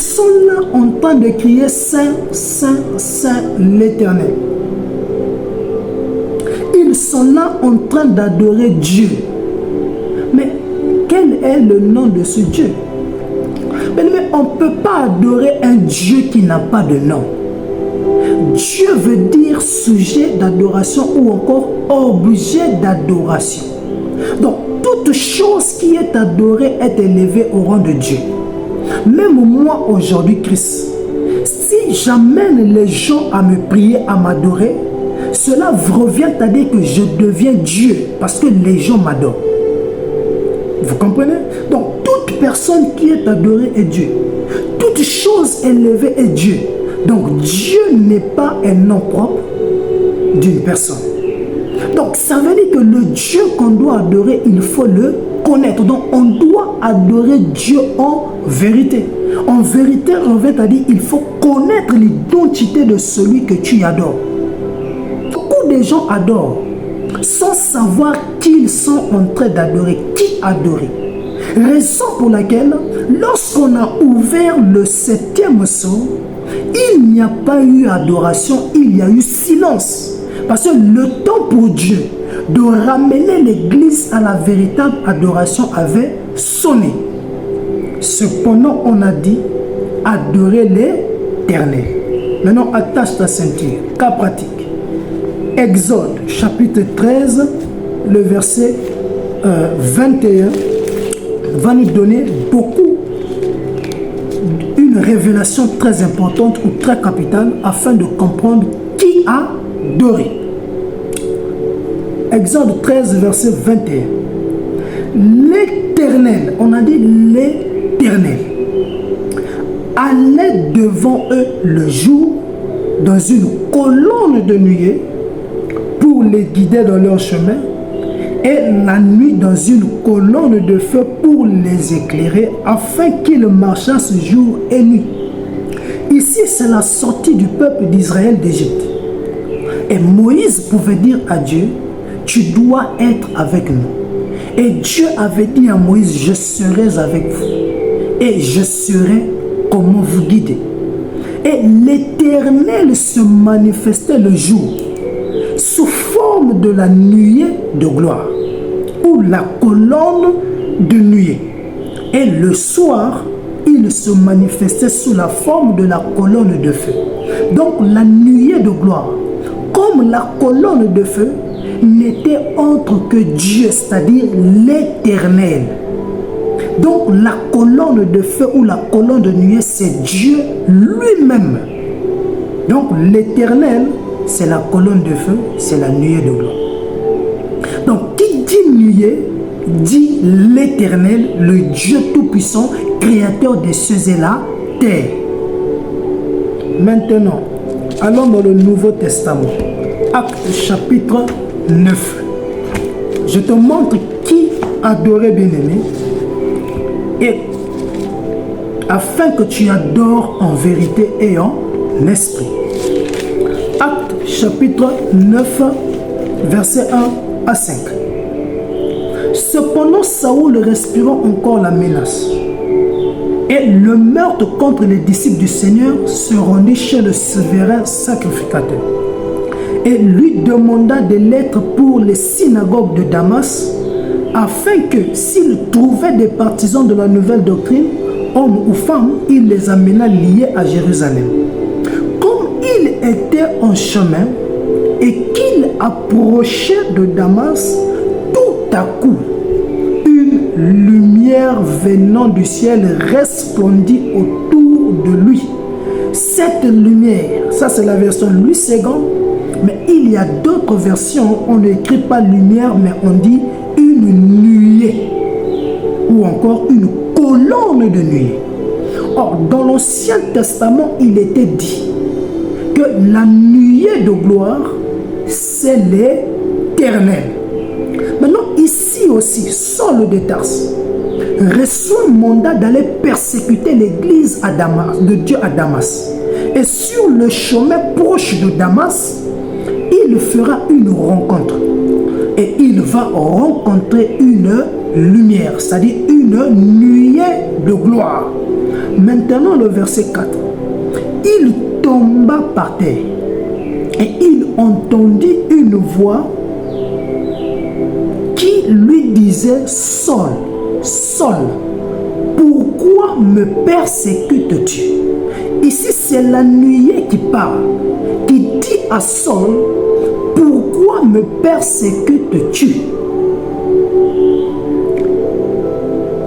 sont là en train de crier Saint, Saint, Saint l'Éternel. Ils sont là en train d'adorer Dieu. Mais quel est le nom de ce Dieu? Mais on ne peut pas adorer un Dieu qui n'a pas de nom. Dieu veut dire sujet d'adoration ou encore objet d'adoration. Donc, toute chose qui est adorée est élevée au rang de Dieu. Même moi aujourd'hui, Christ, si j'amène les gens à me prier, à m'adorer, cela revient à dire que je deviens Dieu parce que les gens m'adorent. Vous comprenez? Donc, toute personne qui est adorée est Dieu. Toute chose élevée est Dieu. Donc, Dieu n'est pas un nom propre d'une personne. Donc, ça veut dire que le Dieu qu'on doit adorer, il faut le connaître. Donc, on doit adorer Dieu en vérité. En vérité, on veut dire il faut connaître l'identité de celui que tu adores. Beaucoup de gens adorent sans savoir qui ils sont en train d'adorer, qui adorer. Raison pour laquelle, lorsqu'on a ouvert le 7e psaume, il n'y a pas eu adoration, il y a eu silence. Parce que le temps pour Dieu de ramener l'Église à la véritable adoration avait sonné. Cependant, on a dit adorer l'Éternel. Maintenant, attache ta ceinture. Cas pratique. Exode, chapitre 13, le verset 21, va nous donner une révélation très importante ou très capitale afin de comprendre qui a adoré. Exode 13, verset 21. L'Éternel, on a dit l'Éternel, allait devant eux le jour dans une colonne de nuée pour les guider dans leur chemin, et la nuit dans une colonne de feu pour les éclairer, afin qu'ils marchassent jour et nuit. Ici, c'est la sortie du peuple d'Israël d'Égypte. Et Moïse pouvait dire à Dieu, tu dois être avec nous. Et Dieu avait dit à Moïse, je serai avec vous. Et je serai comment vous guider. Et l'Éternel se manifestait le jour sous forme de la nuée de gloire ou la colonne de nuée. Et le soir, il se manifestait sous la forme de la colonne de feu. Donc la nuée de gloire, comme la colonne de feu, n'était autre que Dieu, c'est-à-dire l'Éternel. Donc la colonne de feu ou la colonne de nuée, c'est Dieu lui-même. Donc l'Éternel, c'est la colonne de feu, c'est la nuée de gloire. Donc qui dit nuée, dit l'Éternel, le Dieu tout-puissant, créateur des cieux et la terre. Maintenant, allons dans le Nouveau Testament. Actes chapitre 9. Je te montre qui adorait bien-aimé, et afin que tu adores en vérité et en esprit. Actes chapitre 9, verset 1 à 5. Cependant, Saoul respirant encore la menace, et le meurtre contre les disciples du Seigneur se rendit chez le souverain sacrificateur. Et lui demanda des lettres pour les synagogues de Damas, afin que s'il trouvait des partisans de la nouvelle doctrine, hommes ou femmes, il les amena liés à Jérusalem. Comme il était en chemin et qu'il approchait de Damas, tout à coup, une lumière venant du ciel resplendit autour de lui. Cette lumière, ça c'est la version Louis II, mais il y a d'autres versions, on n'écrit pas lumière, mais on dit une nuée, ou encore une colonne de nuée. Or, dans l'Ancien Testament, il était dit que la nuée de gloire, c'est l'Éternel. Maintenant, ici aussi, Saul de Tarse reçoit un mandat d'aller persécuter l'église de Dieu à Damas. Et sur le chemin proche de Damas, il fera une rencontre. Et il va rencontrer une lumière, c'est-à-dire une nuée de gloire. Maintenant, le verset 4. Il tomba par terre et il entendit une voix qui lui disait: Saul, Saul, pourquoi me persécutes-tu? Ici, c'est la nuée qui parle, qui dit à Saul: pourquoi me persécutes-tu?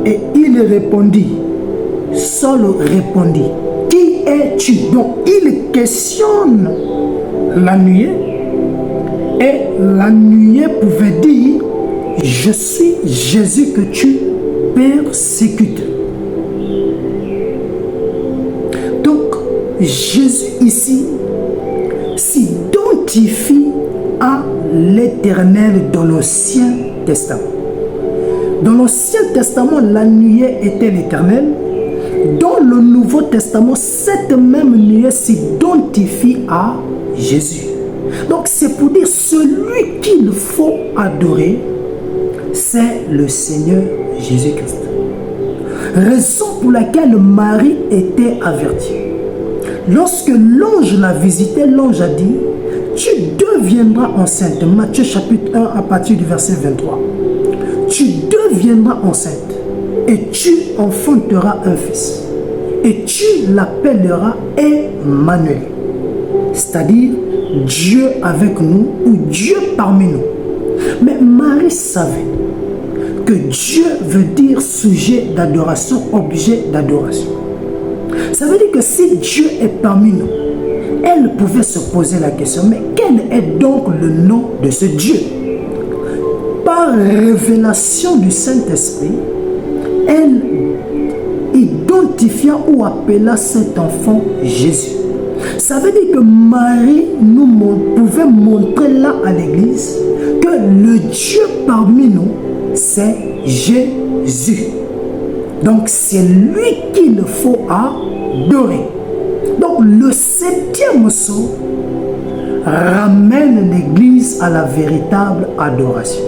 Et il répondit, Saul répondit: qui es-tu? Donc il questionne la nuée, et la nuée pouvait dire: je suis Jésus que tu persécutes. Donc Jésus ici s'identifie à l'Éternel dans l'Ancien Testament. Dans l'Ancien Testament, la nuée était l'Éternel. Dans le Nouveau Testament, cette même nuée s'identifie à Jésus. Donc c'est pour dire celui qu'il faut adorer, c'est le Seigneur Jésus-Christ. Raison pour laquelle Marie était avertie. Lorsque l'ange l'a visité, l'ange a dit: tu deviendras enceinte. Matthieu chapitre 1 à partir du verset 23. Tu deviendras enceinte et tu enfanteras un fils. Et tu l'appelleras Emmanuel. C'est-à-dire Dieu avec nous ou Dieu parmi nous. Mais Marie savait que Dieu veut dire sujet d'adoration, objet d'adoration. Ça veut dire que si Dieu est parmi nous, elle pouvait se poser la question: mais quel est donc le nom de ce Dieu? Par révélation du Saint-Esprit, elle identifia ou appela cet enfant Jésus. Ça veut dire que Marie pouvait montrer là à l'église que le Dieu parmi nous, c'est Jésus. Donc c'est lui qu'il faut adorer. Donc le 7e psaume ramène l'église à la véritable adoration.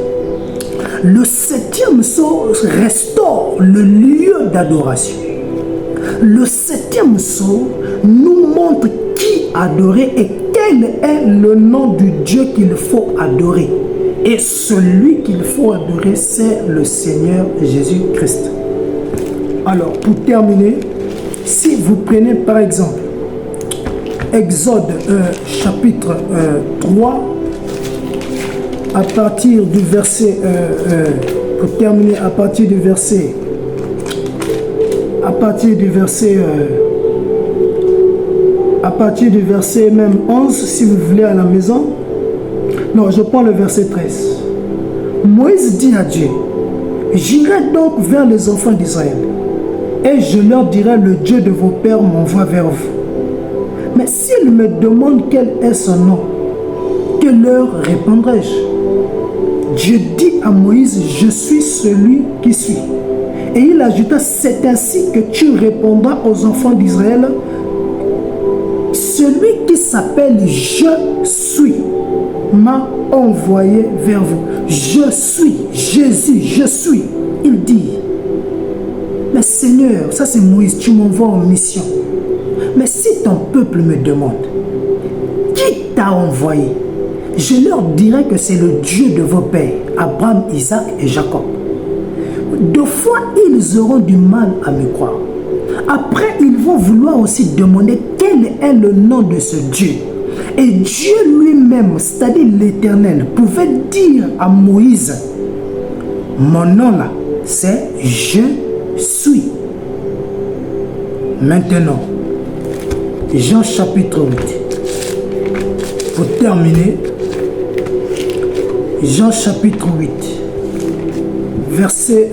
Le 7e psaume restaure le lieu d'adoration. Le 7e psaume nous montre qui adorer et quel est le nom du Dieu qu'il faut adorer. Et celui qu'il faut adorer, c'est le Seigneur Jésus-Christ. Alors, pour terminer, si vous prenez par exemple Exode chapitre 3, à partir du verset, pour terminer, à partir du verset même 11, si vous voulez à la maison. Non, je prends le verset 13. Moïse dit à Dieu: j'irai donc vers les enfants d'Israël, et je leur dirai: le Dieu de vos pères m'envoie vers vous. Mais s'ils me demandent quel est son nom, que leur répondrai-je? Dieu dit à Moïse: je suis celui qui suis. Et il ajouta: c'est ainsi que tu répondras aux enfants d'Israël: celui qui s'appelle Je suis m'a envoyé vers vous. Je suis Jésus, je suis. Il dit: mais Seigneur, ça c'est Moïse, tu m'envoies en mission. Mais si ton peuple me demande: qui t'a envoyé? Je leur dirai que c'est le Dieu de vos pères, Abraham, Isaac et Jacob. 2 fois, ils auront du mal à me croire. Après, ils vont vouloir aussi demander quel est le nom de ce Dieu. Et Dieu lui-même, c'est-à-dire l'Éternel, pouvait dire à Moïse: mon nom là, c'est Je suis. Maintenant, Jean chapitre 8. Pour terminer, Jean chapitre 8, verset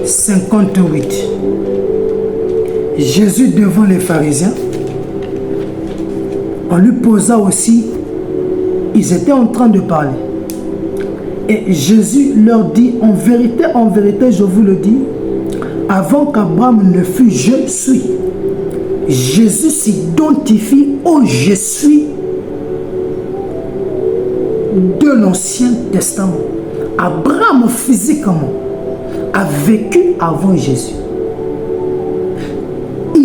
58. Jésus devant les pharisiens, on lui posa aussi, ils étaient en train de parler. Et Jésus leur dit: en vérité, je vous le dis, avant qu'Abraham ne fût, je suis. Jésus s'identifie au je suis de l'Ancien Testament. Abraham physiquement a vécu avant Jésus.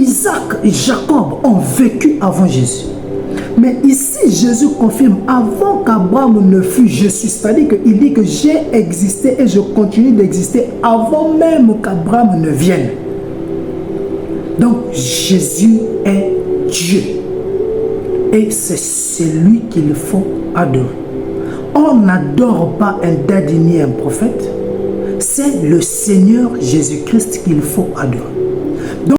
Isaac et Jacob ont vécu avant Jésus. Mais ici, Jésus confirme, avant qu'Abraham ne fût, je suis. C'est-à-dire qu'il dit que j'ai existé et je continue d'exister avant même qu'Abraham ne vienne. Donc, Jésus est Dieu. Et c'est celui qu'il faut adorer. On n'adore pas un daddy ni un prophète. C'est le Seigneur Jésus-Christ qu'il faut adorer.